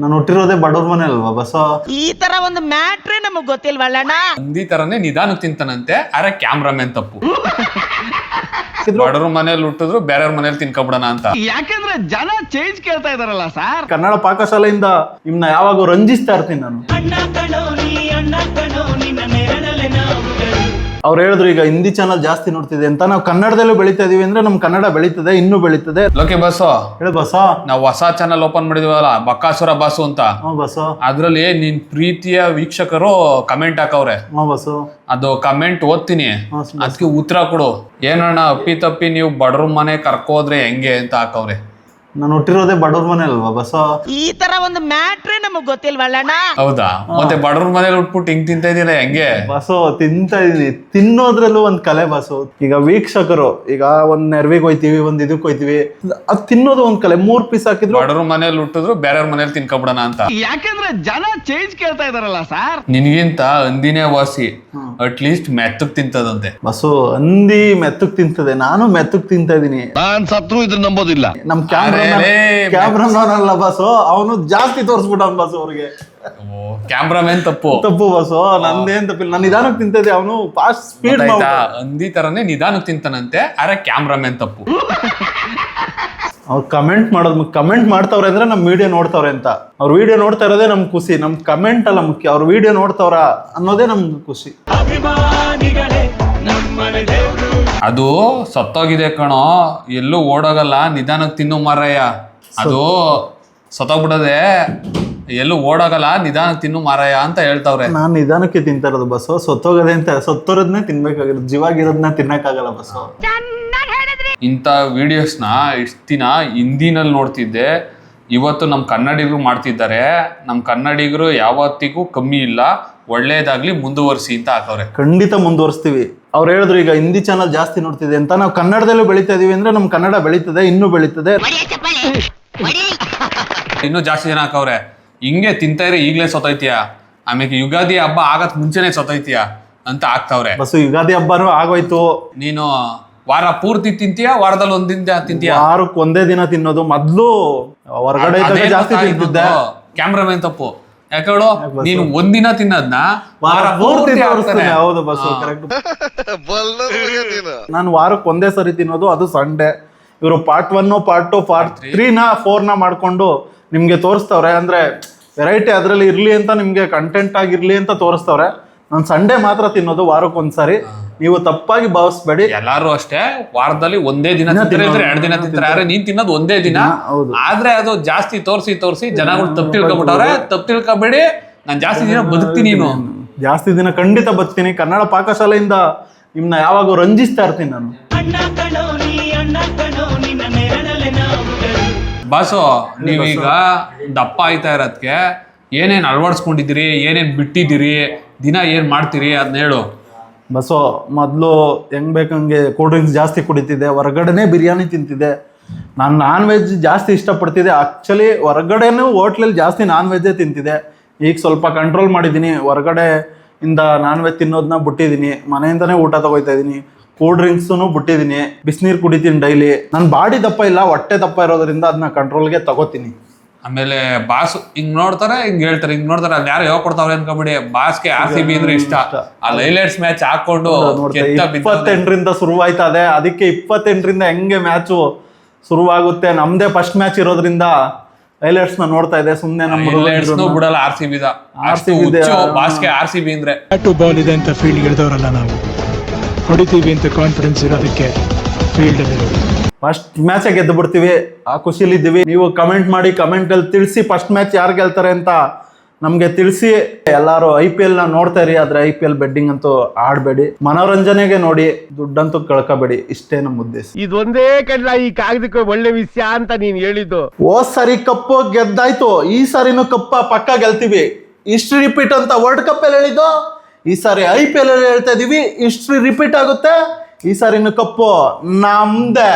ನಾನು ಹುಟ್ಟಿರೋದೇ ಬಡವ್ರ ಮನೆ ಅಲ್ವಾ ಬಸ. ಈ ತರ ಒಂದು ಮ್ಯಾಟ್ರೇ ನಮಗ್ ಗೊತ್ತಿಲ್ವಲ್ಲಣ್ಣ. ಹಂದಿ ತರನೇ ನಿಧಾನಕ್ಕೆ ತಿಂತಾನಂತೆ, ಅರೆ ಕ್ಯಾಮ್ರಾಮನ್ ತಪ್ಪು. ಬಡವ್ರ ಮನೇಲಿ ಹುಟ್ಟಿದ್ರು ಬೇರೆಯವ್ರ ಮನೇಲಿ ತಿನ್ಕೊಬಿಡೋಣ ಅಂತ. ಯಾಕಂದ್ರೆ ಜನ ಚೇಂಜ್ ಕೇಳ್ತಾ ಇದಾರಲ್ಲ ಸರ್. ಕನ್ನಡ ಪಾಕಶಾಲೆಯಿಂದ ನಿಮ್ನ ಯಾವಾಗ ರಂಜಿಸ್ತಾ ಇರ್ತೀನಿ ನಾನು. ಅವ್ರು ಹೇಳಿದ್ರು ಈಗ ಹಿಂದಿ ಚಾನಲ್ ಜಾಸ್ತಿ ನೋಡ್ತಿದೆ ಅಂತ. ನಾವು ಕನ್ನಡದಲ್ಲೂ ಬೆಳಿತಾ ಇದೀವಿ ಅಂದ್ರೆ ನಮ್ ಕನ್ನಡ ಬೆಳೀತದೆ, ಇನ್ನೂ ಬೆಳೀತದೆ. ಲೋಕೆ ಬಸ್ಸು ಹೇಳಿ ಬಸ. ನಾವು ಹೊಸ ಚಾನಲ್ ಓಪನ್ ಮಾಡಿದ್ವಲ್ಲ, ಬಕ್ಕಾಸುರ ಬಾಸು ಅಂತ. ಬಸ. ಅದ್ರಲ್ಲಿ ನಿನ್ ಪ್ರೀತಿಯ ವೀಕ್ಷಕರು ಕಮೆಂಟ್ ಹಾಕವ್ರೆ. ಬಸ್ಸು ಅದು ಕಮೆಂಟ್ ಓದ್ತೀನಿ, ಅದಕ್ಕೆ ಉತ್ತರ ಕೊಡು. ಏನಣ್ಣ ಅಪ್ಪಿ ತಪ್ಪಿ ನೀವು ಬಡ್ರ ಮನೆ ಕರ್ಕೋದ್ರೆ ಹೆಂಗೆ ಅಂತ ಹಾಕವ್ರೆ. ನಾನು ಹುಟ್ಟಿರೋದೇ ಬಡವ್ರ ಮನೆ ಅಲ್ವಾ ಬಸ. ಈ ತರ ಒಂದು ಮ್ಯಾಟ್ರೇ ನಮಗ್ ಗೊತ್ತಿಲ್ವಲ್ಲಣ್ಣ. ಹೌದಾ? ಮತ್ತೆ ಬಡ್ರ ಮನೇಲಿ ಉಟ್ಬಿಟ್ಟು ಹಿಂಗ್ ತಿಂತ ಇದೀರ ಹೆಂಗೆ? ಬಸು ತಿಂತಾ ಇದೀನಿ, ತಿನ್ನೋದ್ರಲ್ಲೂ ಒಂದ್ ಕಲೆ ಬಸು. ಈಗ ವೀಕ್ಷಕರು ಈಗ ಒಂದ್ ನೆರ್ವಿಗೆ ಹೋಯ್ತಿವಿ, ಒಂದ್ ಇದಕ್ ಹೋಯ್ತಿವಿ, ಅದ್ ತಿನ್ನೋದು ಒಂದ್ ಕಲೆ. 3 ಪೀಸ್ ಹಾಕಿದ್ರು ಬಡ್ರ ಮನೇಲಿ ಹುಟ್ಟಿದ್ರು ಬೇರೆಯವ್ರ ಮನೇಲಿ ತಿನ್ಕೊಬಿಡೋಣ ಅಂತ. ಯಾಕಂದ್ರೆ ಜನ ಚೇಂಜ್ ಕೇಳ್ತಾ ಇದಾರಲ್ಲ ಸರ್. ನಿನ್ಗಿಂತ ಹಂದಿನೇ ವಾಸಿ, ಅಟ್ಲೀಸ್ಟ್ ಮೆತ್ತಗ್ ತಿಂತದಂತೆ. ಬಸು ಹಂದಿ ಮೆತ್ತಗ್ ತಿಂತದೆ, ನಾನು ಮೆತ್ತಗ್ ತಿಂತಾ ಇದೀನಿ. ನಾನ್ ಸತ್ರು ಇದನ್ನ ನಂಬೋದಿಲ್ಲ. ನಮ್ ಕ್ಯಾಮ್ರಾಮನ್ ಅಲ್ಲ ಬಸು, ಅವನು ಜಾಸ್ತಿ ತೋರ್ಸ್ಬಿಟ್ಟ ಬಸು ಅವ್ರಿಗೆ. ಕ್ಯಾಮ್ರಾಮನ್ ತಪ್ಪು ಬಸು, ನಂದೇನ್ ತಪ್ಪಿಲ್ಲ. ನಾನು ನಿಧಾನಕ್ಕೆ ತಿಂತಿದ್ದೆ, ಅವನು ಫಾಸ್ಟ್ ಸ್ಪೀಡ್. ಹಂದಿ ತರನೇ ನಿಧಾನಕ್ಕೆ ತಿಂತಾನಂತೆ, ಅರೆ ಕ್ಯಾಮ್ರಾಮನ್ ತಪ್ಪು. ಅವ್ರು ಕಮೆಂಟ್ ಮಾಡ್ತಾವ್ರೆ ಅಂದ್ರೆ ನಮ್ ವಿಡಿಯೋ ನೋಡ್ತಾವ್ರೆ ಅಂತ. ಅವ್ರ ವಿಡಿಯೋ ನೋಡ್ತಾ ಇರೋದೇ ನಮ್ ಖುಷಿ. ನಮ್ ಕಮೆಂಟ್ ಅಲ್ಲ ಮುಖ್ಯ, ಅವ್ರ ವಿಡಿಯೋ ನೋಡ್ತಾವ್ರ ಅನ್ನೋದೇ ನಮ್ಗೆ ಖುಷಿ. ಅದು ಸತ್ತೋಗಿದೆ ಕಣೋ, ಎಲ್ಲೂ ಓಡೋಗಲ್ಲ, ನಿಧಾನಕ್ಕೆ ತಿನ್ನು ಮಾರಯ್ಯ. ಅದು ಸತ್ತೋಗ್ಬಿಡದೆ, ಎಲ್ಲೂ ಓಡೋಗಲ್ಲ, ನಿಧಾನಕ್ಕೆ ತಿನ್ನು ಮಾರಯ್ಯ ಅಂತ ಹೇಳ್ತಾವ್ರೆ. ನಾನ್ ನಿಧಾನಕ್ಕೆ ತಿಂತಾ ಇರೋದು ಬಸ್ಸು. ಸತ್ತೋಗದೆ ಅಂತ ಸತ್ತೋರದ್ನೇ ತಿನ್ಬೇಕಾಗಿರೋದು, ಜೀವಾಗಿರೋದನ್ನ ತಿನ್ನಕ್ಕಾಗಲ್ಲ ಬಸ್ಸು. ಇಂಥ ವಿಡಿಯೋಸ್ನ ಇಷ್ಟು ದಿನ ಹಿಂದಿನಲ್ಲಿ ನೋಡ್ತಿದ್ದೆ, ಇವತ್ತು ನಮ್ಮ ಕನ್ನಡಿಗರು ಮಾಡ್ತಿದ್ದಾರೆ. ನಮ್ಮ ಕನ್ನಡಿಗರು ಯಾವತ್ತಿಗೂ ಕಮ್ಮಿ ಇಲ್ಲ, ಒಳ್ಳೇದಾಗ್ಲಿ, ಮುಂದುವರಿಸಿ ಅಂತ ಹಾಕವ್ರೆ. ಖಂಡಿತ ಮುಂದುವರಿಸ್ತೀವಿ. ಅವ್ರು ಹೇಳಿದ್ರು ಈಗ ಹಿಂದಿ ಚಾನಲ್ ಜಾಸ್ತಿ ನೋಡ್ತಿದೆ ಅಂತ. ನಾವು ಕನ್ನಡದಲ್ಲೂ ಬೆಳೀತಾ ಇದೀವಿ ಅಂದ್ರೆ ನಮ್ ಕನ್ನಡ ಬೆಳೀತದೆ, ಇನ್ನೂ ಬೆಳೀತದೆ. ಇನ್ನೂ ಜಾಸ್ತಿ ಜನ ಹಾಕವ್ರೆ, ಹಿಂಗೆ ತಿಂತಾರೆ ಈಗಲೇ ಸೊತೈತಿಯ, ಆಮೇಲೆ ಯುಗಾದಿ ಹಬ್ಬ ಆಗತ್ ಮುಂಚೆನೆ ಸೊತೈತಿಯ ಅಂತ ಆಗ್ತಾವ್ರೆ. ಬಸ್ಸು ಯುಗಾದಿ ಹಬ್ಬನೂ ಆಗೋಯ್ತು. ನೀನು ವಾರ ಪೂರ್ತಿ ತಿಂತೀಯ, ವಾರದಲ್ಲಿ ಒಂದಿನ ತಿಂತೀಯ? ವಾರಕ್ಕೆ ಒಂದೇ ದಿನ ತಿನ್ನೋದು. ಮೊದ್ಲು ಹೊರಗಡೆ ಜಾಸ್ತಿ ತಿಂತಿದ್ದೆ. ಕ್ಯಾಮ್ರಾಮನ್ ತಪ್ಪು. ಯಾಕೇಳು, ನೀನು ಒಂದಿನ ತಿನ್ನೋದ್ನ ವಾರ ಪೂರ್ತಿ ತೋರಿಸ್ತಾನೆ. ಹೌದು ಬಸ್ಸು, ಕರೆಕ್ಟ್. ನಾನು ವಾರಕ್ಕೆ ಒಂದೇ ಸರಿ ತಿನ್ನೋದು, ಅದು ಸಂಡೇ. ಇವರು ಪಾರ್ಟ್ 1, ಪಾರ್ಟ್ 2, ಪಾರ್ಟ್ 3 4 ಮಾಡ್ಕೊಂಡು ನಿಮ್ಗೆ ತೋರಿಸ್ತವ್ರೆ. ಅಂದ್ರೆ ವೆರೈಟಿ ಅದ್ರಲ್ಲಿ ಇರ್ಲಿ ಅಂತ, ನಿಮ್ಗೆ ಕಂಟೆಂಟ್ ಆಗಿರ್ಲಿ ಅಂತ ತೋರಿಸ್ತವ್ರೆ. ನಾನು ಸಂಡೇ ಮಾತ್ರ ತಿನ್ನೋದು, ವಾರಕ್ಕೆ ಒಂದ್ಸರಿ. ನೀವು ತಪ್ಪಾಗಿ ಭಾವಿಸ್ಬೇಡಿ. ಎಲ್ಲಾರು ಅಷ್ಟೇ, ವಾರದಲ್ಲಿ ಒಂದೇ ದಿನ ತಿಂತಾರೆ, 2 ದಿನ ತಿಂತಾರೆ. ಆದ್ರೆ ನೀನ್ ತಿನ್ನೋದು ಒಂದೇ ದಿನ. ಆದ್ರೆ ಅದು ಜಾಸ್ತಿ ತೋರಿಸಿ ಜನಗಳು ತಪ್ಪು ತಿಳ್ಕೊಬಿಟ್ಟವ್ರೆ. ತಪ್ಪು ತಿಳ್ಕೊಬೇಡಿ, ನಾನು ಜಾಸ್ತಿ ದಿನ ಬದುಕ್ತೀನಿ. ನೀನು ಜಾಸ್ತಿ ದಿನ ಖಂಡಿತ ಬದುಕ್ತೀನಿ. ಕನ್ನಡ ಪಾಕಶಾಲೆಯಿಂದ ನಿಮ್ನ ಯಾವಾಗ ರಂಜಿಸ್ತಾ ಇರ್ತೀನಿ ನಾನು. ಬಾಸು, ನೀವೀಗ ದಪ್ಪ ಆಯ್ತಾ ಇರೋದಕ್ಕೆ ಏನೇನ್ ಅಳವಡಿಸ್ಕೊಂಡಿದ್ದೀರಿ, ಏನೇನ್ ಬಿಟ್ಟಿದ್ದೀರಿ, ದಿನ ಏನ್ ಮಾಡ್ತೀರಿ ಅದನ್ನ ಹೇಳು. ಬಸ್ಸು ಮೊದಲು ಹೆಂಗ್ ಬೇಕಂಗೆ ಕೂಲ್ ಡ್ರಿಂಕ್ಸ್ ಜಾಸ್ತಿ ಕುಡಿತಿದ್ದೆ, ಹೊರಗಡೆನೇ ಬಿರಿಯಾನಿ ತಿಂತಿದ್ದೆ. ನಾನು ನಾನ್ ವೆಜ್ ಜಾಸ್ತಿ ಇಷ್ಟಪಡ್ತಿದ್ದೆ. ಆ್ಯಕ್ಚುಲಿ ಹೊರಗಡೆನೂ ಹೋಟ್ಲಲ್ಲಿ ಜಾಸ್ತಿ ನಾನ್ ವೆಜ್ಜೇ ತಿಂತಿದ್ದೆ. ಈಗ ಸ್ವಲ್ಪ ಕಂಟ್ರೋಲ್ ಮಾಡಿದ್ದೀನಿ. ಹೊರಗಡೆ ಇಂದ ನಾನ್ ವೆಜ್ ತಿನ್ನೋದನ್ನ ಬಿಟ್ಟಿದ್ದೀನಿ. ಮನೆಯಿಂದನೇ ಊಟ ತಗೋತಾ ಇದ್ದೀನಿ. ಕೂಲ್ ಡ್ರಿಂಕ್ಸೂ ಬಿಟ್ಟಿದ್ದೀನಿ. ಬಿಸಿನೀರು ಕುಡಿತೀನಿ ಡೈಲಿ. ನನ್ನ ಬಾಡಿ ದಪ್ಪ ಇಲ್ಲ, ಹೊಟ್ಟೆ ದಪ್ಪ ಇರೋದ್ರಿಂದ ಅದನ್ನ ಕಂಟ್ರೋಲ್ಗೆ ತಗೋತೀನಿ. ಆಮೇಲೆ ಬಾಸ್ ಹಿಂಗ್ ನೋಡ್ತಾರೆ, ಹಿಂಗ್ ಹೇಳ್ತಾರೆ, ಹಿಂಗ್ ನೋಡ್ತಾರೆ. ಅದ್ ಯಾರು ಹೇಳ್ಕೊಡ್ತಾವ್ರೆ ಅನ್ಕೊಬಿಡಿ. ಬಾಸ್ಗೆ RCB ಅಂದ್ರೆ ಇಷ್ಟ. ಆ ಹೈಲೈಟ್ಸ್ ಮ್ಯಾಚ್ ಹಾಕೊಂಡು 28ರಿಂದ ಶುರುವಾಯ್ತದೆ. ಅದಕ್ಕೆ 28ರಿಂದ ಹೆಂಗೆ ಮ್ಯಾಚು ಶುರುವಾಗುತ್ತೆ. ನಮ್ದೇ ಫಸ್ಟ್ ಮ್ಯಾಚ್ ಇರೋದ್ರಿಂದ ಹೈಲೈಟ್ಸ್ ನ ನೋಡ್ತಾ ಇದೆ. ಸುಮ್ನೆ ನಮ್ಮ ಬಿಡಲ್ಲ RCB ಬಾಸ್ಗೆ RCB ಅಂದ್ರೆ ಬಾಲ್ ಇದೆ ಅಂತ ಫೀಲ್ಡ್ ಗೆಲ್ದವರಲ್ಲ ನಾವು. ಹೊಡಿತೀವಿ ಅಂತ ಕಾನ್ಫಿಡೆನ್ಸ್ ಇರೋದಕ್ಕೆ ಫೀಲ್ಡ್ ಅಲ್ಲಿ ಫಸ್ಟ್ ಮ್ಯಾಚ್ ಗೆದ್ದು ಬಿಡ್ತೀವಿ, ಆ ಖುಷಿಲಿದ್ದೀವಿ. ನೀವು ಕಮೆಂಟ್ ಮಾಡಿ, ಕಮೆಂಟ್ ಅಲ್ಲಿ ತಿಳಿಸಿ ಫಸ್ಟ್ ಮ್ಯಾಚ್ ಯಾರು ಗೆಲ್ತಾರೆ ಅಂತ ನಮ್ಗೆ ತಿಳಿಸಿ. ಎಲ್ಲಾರು IPL ನ ನೋಡ್ತಾ ಇರಿ. ಆದ್ರೆ IPL ಬೆಡ್ಡಿಂಗ್ ಅಂತೂ ಆಡ್ಬೇಡಿ, ಮನೋರಂಜನೆಗೆ ನೋಡಿ, ದುಡ್ಡಂತೂ ಕಳ್ಕೋಬೇಡಿ. ಇಷ್ಟೇ ನಮ್ಮ ಉದ್ದೇಶ. ಇದೊಂದೇ ಕಡ್ಲ ಈ ಕಾಗದಕ್ಕೆ ಒಳ್ಳೆ ವಿಷಯ ಅಂತ ನೀನ್ ಹೇಳಿದ್ದು. ಹೋದ್ ಸರಿ ಕಪ್ಪು ಗೆದ್ದಾಯ್ತು, ಈ ಸಾರಿನೂ ಕಪ್ಪ ಪಕ್ಕ ಗೆಲ್ತೀವಿ. ಹಿಸ್ಟ್ರಿ ರಿಪೀಟ್ ಅಂತ ವರ್ಲ್ಡ್ ಕಪ್ ಅಲ್ಲಿ ಹೇಳಿದ್ದು, ಈ ಸಾರಿ IPL ಅಲ್ಲಿ ಹೇಳ್ತಾ ಇದೀವಿ. ಹಿಸ್ಟ್ರಿ ರಿಪೀಟ್ ಆಗುತ್ತೆ. ಈ ಸಾರಿನೂ ಕಪ್ಪು ನಮ್ದೇ.